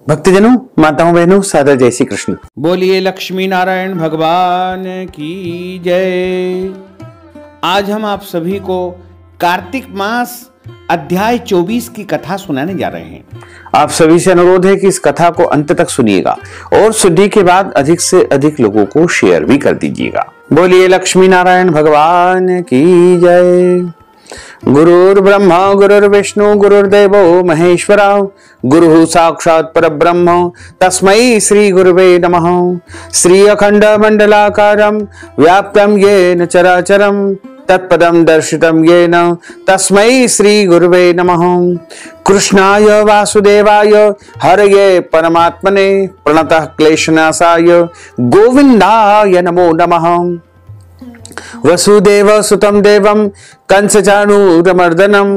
भक्तजनों, माताओं, बहनों, सादर जय श्री कृष्ण। बोलिए लक्ष्मी नारायण भगवान की जय। आज हम आप सभी को कार्तिक मास अध्याय 24 की कथा सुनाने जा रहे हैं। आप सभी से अनुरोध है कि इस कथा को अंत तक सुनिएगा और सुनने के बाद अधिक से अधिक लोगों को शेयर भी कर दीजिएगा। बोलिए लक्ष्मी नारायण भगवान की जय। गुरुर्ब्रह्मा गुरुर्विष्णु गुरुर्देवो महेश्वरा गुरुः साक्षात् परब्रह्म तस्मै श्री गुरुवे नमः। श्री अखंड मंडलाकारं व्याप्तं येन चराचरं तत्पदं दर्शितं येन तस्मै श्री गुरुवे नमः। कृष्णाय वासुदेवाय हरये परमात्मने प्रणतः क्लेशनाशाय गोविन्दाय नमो नमः। वसुदेव सुतं देवं कंसचाणूरमर्दनं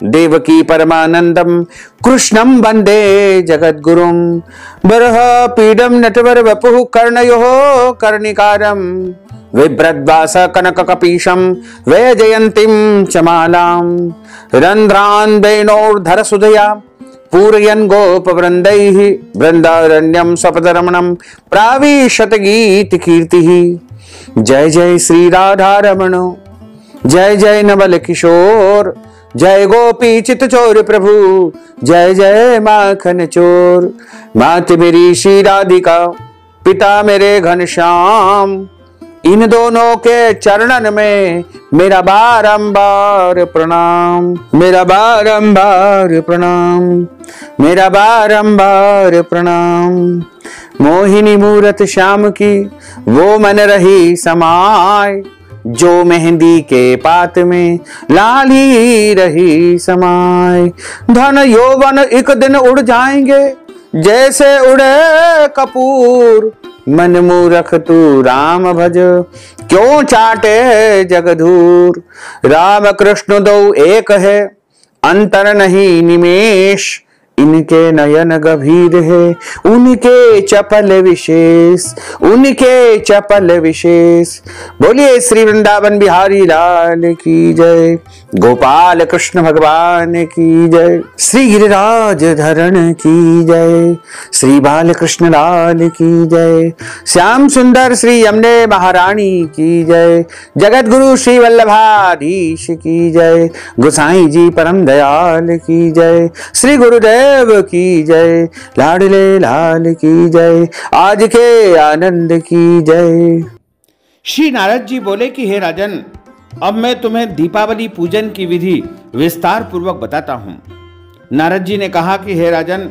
देवकी परमानंदं कृष्णं वंदे जगद्गुरुं। बर्हपीडं नटवर वपुः कर्णयोः कर्णिकारं बिभ्रद्वास कनककपीशं वैजयन्तीं च मालां। रन्ध्रान् वेणोर्धरसुधया पूरयन् गोपवृन्दैः वृन्दारण्यं सपदरमणं प्राविशत गीतकीर्तिः। जय जय श्री राधा रमण, जय जय नवल किशोर, जय गोपी चित चोर प्रभु, जय जय माखन चोर। मात मेरी श्री राधिका, पिता मेरे घनश्याम, इन दोनों के चरणन में मेरा बारंबार प्रणाम, मेरा बारंबार प्रणाम, मेरा बारंबार प्रणाम। मोहिनी मूरत श्याम की वो मन रही समाय, जो मेहंदी के पात में लाली रही समाय। धन यौवन एक दिन उड़ जाएंगे जैसे उड़े कपूर, मन मूरख तू राम भज क्यों चाटे जगधूर। राम कृष्ण दो एक है अंतर नहीं निमेष, इनके नयन गंभीर है उनके चपल विशेष, उनके चपल विशेष। बोलिए श्री वृंदावन बिहारी लाल की जय, गोपाल कृष्ण भगवान की जय, श्री गिरिराज धरण की जय, श्री बाल कृष्ण लाल की जय, श्याम सुंदर श्री यमुने महारानी की जय, जगत गुरु श्री वल्लभाधीश की जय, गोसाई जी परम दयाल की जय, श्री गुरुदेव की जय, लाडले लाल की जय, आज के आनंद की जय। श्री नारद जी बोले कि हे राजन, अब मैं तुम्हें दीपावली पूजन की विधि विस्तार पूर्वक बताता हूँ। नारद जी ने कहा कि हे राजन,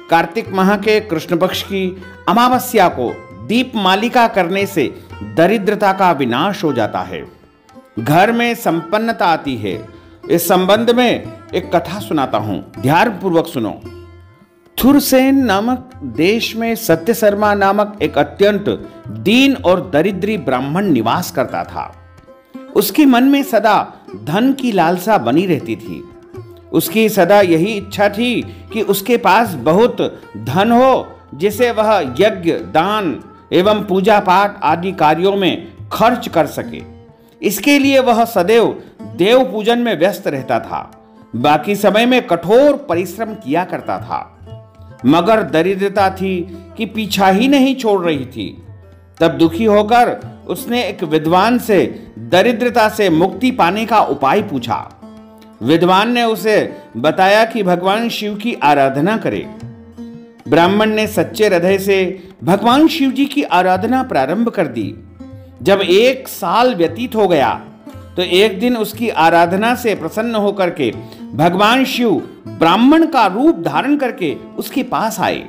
कार्तिक माह के कृष्ण पक्ष की अमावस्या को दीप मालिका करने से दरिद्रता का विनाश हो जाता है, घर में संपन्नता आती है। इस संबंध में एक कथा सुनाता हूं, ध्यान पूर्वक सुनो। थुरसेन नामक देश में सत्य शर्मा नामक एक अत्यंत दीन और दरिद्री ब्राह्मण निवास करता था। उसके मन में सदा धन की लालसा बनी रहती थी। उसकी सदा यही इच्छा थी कि उसके पास बहुत धन हो, जिसे वह यज्ञ, दान एवं पूजा पाठ आदि कार्यों में खर्च कर सके। इसके लिए वह सदैव देव पूजन में व्यस्त रहता था, बाकी समय में कठोर परिश्रम किया करता था। मगर दरिद्रता थी कि पीछा ही नहीं छोड़ रही थी। तब दुखी होकर उसने एक विद्वान से दरिद्रता से मुक्ति पाने का उपाय पूछा। विद्वान ने उसे बताया कि भगवान शिव की आराधना करे। ब्राह्मण ने सच्चे हृदय से भगवान शिव जी की आराधना प्रारंभ कर दी। जब 1 साल व्यतीत हो गया तो एक दिन उसकी आराधना से प्रसन्न होकर के भगवान शिव ब्राह्मण का रूप धारण करके उसके पास आए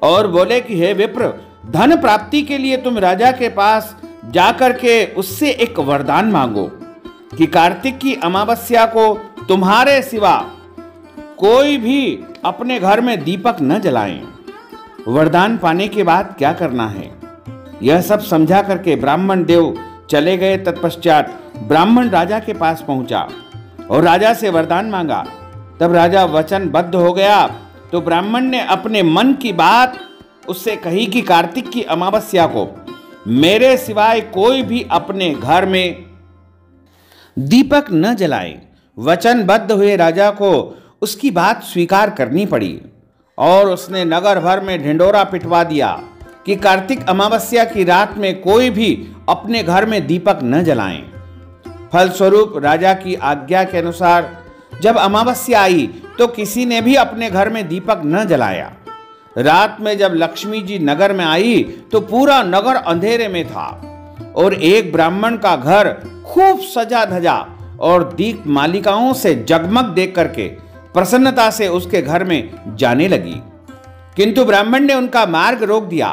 और बोले कि हे विप्र, धन प्राप्ति के लिए तुम राजा के पास जाकर के उससे एक वरदान मांगो कि कार्तिक की अमावस्या को तुम्हारे सिवा कोई भी अपने घर में दीपक न जलाएं। वरदान पाने के बाद क्या करना है, यह सब समझा करके ब्राह्मण देव चले गए। तत्पश्चात ब्राह्मण राजा के पास पहुंचा और राजा से वरदान मांगा। तब राजा वचनबद्ध हो गया तो ब्राह्मण ने अपने मन की बात उससे कही कि कार्तिक की अमावस्या को मेरे सिवाय कोई भी अपने घर में दीपक न जलाए। वचनबद्ध हुए राजा को उसकी बात स्वीकार करनी पड़ी और उसने नगर भर में ढिंडोरा पिटवा दिया कि कार्तिक अमावस्या की रात में कोई भी अपने घर में दीपक न जलाएं। फलस्वरूप राजा की आज्ञा के अनुसार जब अमावस्या आई तो किसी ने भी अपने घर में दीपक न जलाया। रात में जब लक्ष्मी जी नगर में आई तो पूरा नगर अंधेरे में था और एक ब्राह्मण का घर खूब सजा धजा और दीप मालिकाओं से जगमग देख करके प्रसन्नता से उसके घर में जाने लगी। किंतु ब्राह्मण ने उनका मार्ग रोक दिया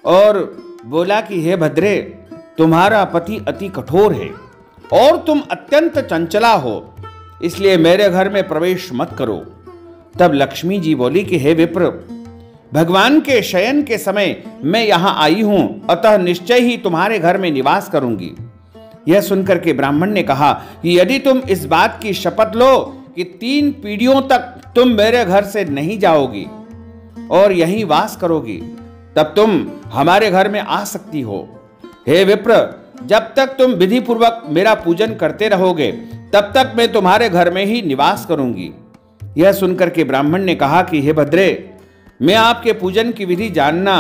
और बोला कि हे भद्रे, तुम्हारा पति अति कठोर है और तुम अत्यंत चंचला हो, इसलिए मेरे घर में प्रवेश मत करो। तब लक्ष्मी जी बोली कि हे विप्र, भगवान के शयन के समय मैं यहां आई हूं, अतः निश्चय ही तुम्हारे घर में निवास करूंगी। यह सुनकर के ब्राह्मण ने कहा कि यदि तुम इस बात की शपथ लो कि 3 पीढ़ियों तक तुम मेरे घर से नहीं जाओगी और यहीं वास करोगी, तब तुम हमारे घर में आ सकती हो। हे विप्र, जब तक तुम विधि पूर्वक मेरा पूजन करते रहोगे तब तक मैं तुम्हारे घर में ही निवास करूंगी। यह सुनकर के ब्राह्मण ने कहा कि हे भद्रे, मैं आपके पूजन की विधि जानना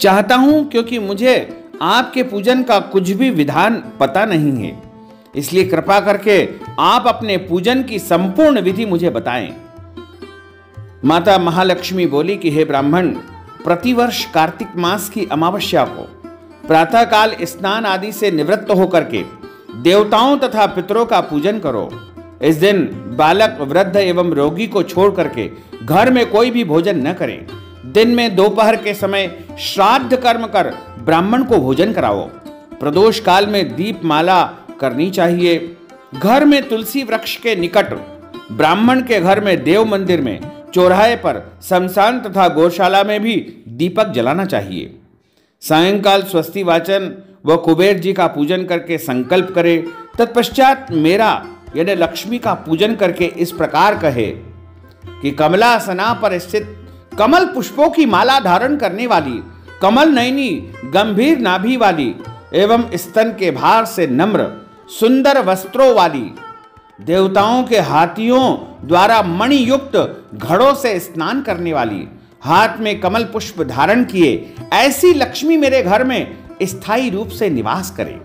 चाहता हूं, क्योंकि मुझे आपके पूजन का कुछ भी विधान पता नहीं है, इसलिए कृपा करके आप अपने पूजन की संपूर्ण विधि मुझे बताएं। माता महालक्ष्मी बोली कि हे ब्राह्मण, प्रतिवर्ष कार्तिक मास की अमावस्या को प्रातःकाल स्नान आदि से निवृत्त होकर के देवताओं तथा पितरों का पूजन करो। इस दिन बालक, वृद्ध एवं रोगी को छोड़ करके घर में कोई भी भोजन न करें। दिन में दोपहर के समय श्राद्ध कर्म कर ब्राह्मण को भोजन कराओ। प्रदोष काल में दीप माला करनी चाहिए। घर में तुलसी वृक्ष के निकट, ब्राह्मण के घर में, देव मंदिर में, चौराहे पर, शमशान तथा गौशाला में भी दीपक जलाना चाहिए। सायंकाल स्वस्ति वाचन व कुबेर जी का पूजन करके संकल्प करे। तत्पश्चात मेरा यानी लक्ष्मी का पूजन करके इस प्रकार कहे कि कमलासना पर स्थित कमल पुष्पों की माला धारण करने वाली, कमल नयनी, गंभीर नाभि वाली एवं स्तन के भार से नम्र सुंदर वस्त्रों वाली, देवताओं के हाथियों द्वारा मणि युक्त घड़ों से स्नान करने वाली, हाथ में कमल पुष्प धारण किए ऐसी लक्ष्मी मेरे घर में स्थायी रूप से निवास करे।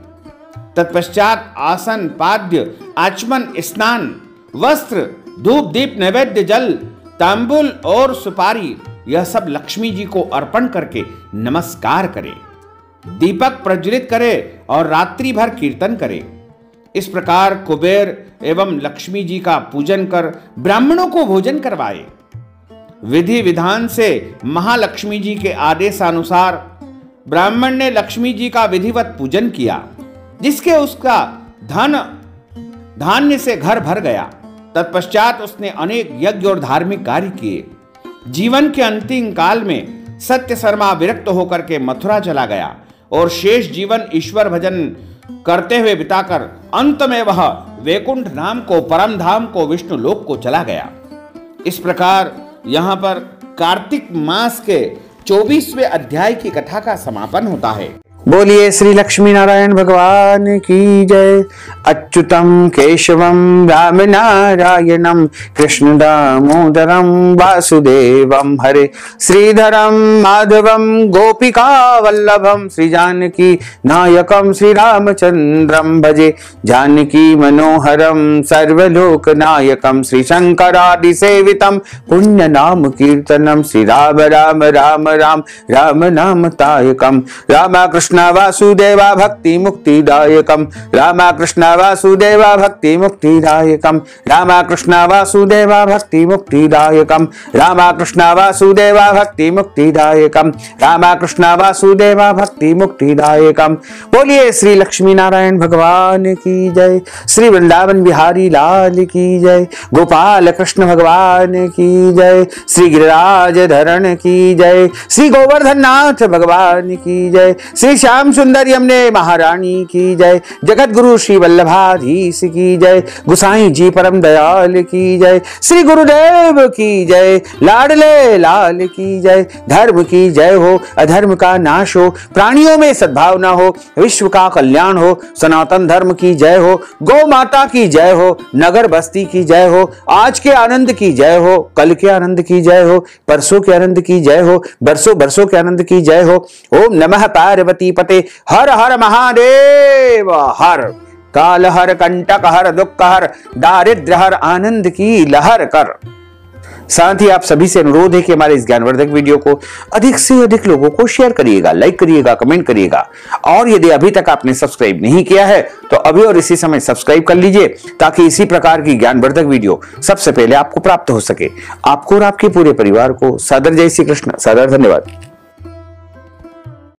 तत्पश्चात आसन, पाद्य, आचमन, स्नान, वस्त्र, धूप दीप, नैवेद्य, जल, तांबुल और सुपारी, यह सब लक्ष्मी जी को अर्पण करके नमस्कार करे। दीपक प्रज्वलित करे और रात्रि भर कीर्तन करे। इस प्रकार कुबेर एवं लक्ष्मी जी का पूजन कर ब्राह्मणों को भोजन करवाए। विधि विधान से महालक्ष्मी जी के आदेशानुसार ब्राह्मण ने लक्ष्मी जी का विधिवत पूजन किया, जिसके उसका धान्य से घर भर गया। तत्पश्चात उसने अनेक यज्ञ और धार्मिक कार्य किए। जीवन के अंतिम काल में सत्य शर्मा विरक्त होकर के मथुरा चला गया और शेष जीवन ईश्वर भजन करते हुए बिताकर अंत में वह वैकुंठ नाम को, परम धाम को, विष्णु लोक को चला गया। इस प्रकार यहाँ पर कार्तिक मास के 24वें अध्याय की कथा का समापन होता है। बोलिए श्री लक्ष्मी नारायण भगवान की जय। अच्युतम केशवम राम नारायणम कृष्ण दामोदरम वासुदेवम हरे श्रीधरम माधवम गोपिका वल्लभम श्री जानकी नायकम श्री रामचंद्रम भजे जानकी मनोहरम सर्वलोक नायकम श्री शंकरादि सेवितम पुण्य नाम कीर्तनम श्री राम राम राम राम राम नाम तायकम रामा कृष्ण वासुदेवा भक्ति मुक्तिदायकम रामा कृष्ण वासुदेवा भक्ति मुक्तिदायकम रामा कृष्ण वासुदेवा भक्ति मुक्तिदायकम रामा कृष्ण वासुदेवा भक्ति मुक्तिदायकम रामा कृष्ण वासुदेवा भक्ति मुक्तिदायकम। बोलिए श्री लक्ष्मी नारायण भगवान की जय। श्री वृंदावन बिहारी लाल की जय। गोपाल कृष्ण भगवान की जय। श्री गिरिराज धरण की जय। श्री गोवर्धन नाथ भगवान की जय। श्री श्याम सुंदर यमुने महारानी की जय, जगत गुरु श्री वल्लभाधीश की जय, गुसाई जी परम दयाल की जय, श्री गुरुदेव की जय, लाडले लाल की जय। धर्म की जय हो, अधर्म का नाश हो, प्राणियों में सद्भावना हो, विश्व का कल्याण हो, सनातन धर्म की जय हो, गौ माता की जय हो, नगर बस्ती की जय हो, आज के आनंद की जय हो, कल के आनंद की जय हो, परसों के आनंद की जय हो, बरसों बरसों के आनंद की जय हो। ओम नमः पार्वती पते, हर हर महादेव हर, काल हर, कंटक हर, दुख हर, दारिद्र हर, आनंद की लहर कर। साथ ही आप सभी से अनुरोध है कि हमारे इस ज्ञानवर्धक वीडियो को अधिक से अधिक लोगों को शेयर करिएगा, लाइक करिएगा, कमेंट करिएगा। और यदि अभी तक आपने सब्सक्राइब नहीं किया है तो अभी और इसी समय सब्सक्राइब कर लीजिए, ताकि इसी प्रकार की ज्ञानवर्धक वीडियो सबसे पहले आपको प्राप्त हो सके। आपको और आपके पूरे परिवार को सादर जय श्री कृष्ण, सादर धन्यवाद।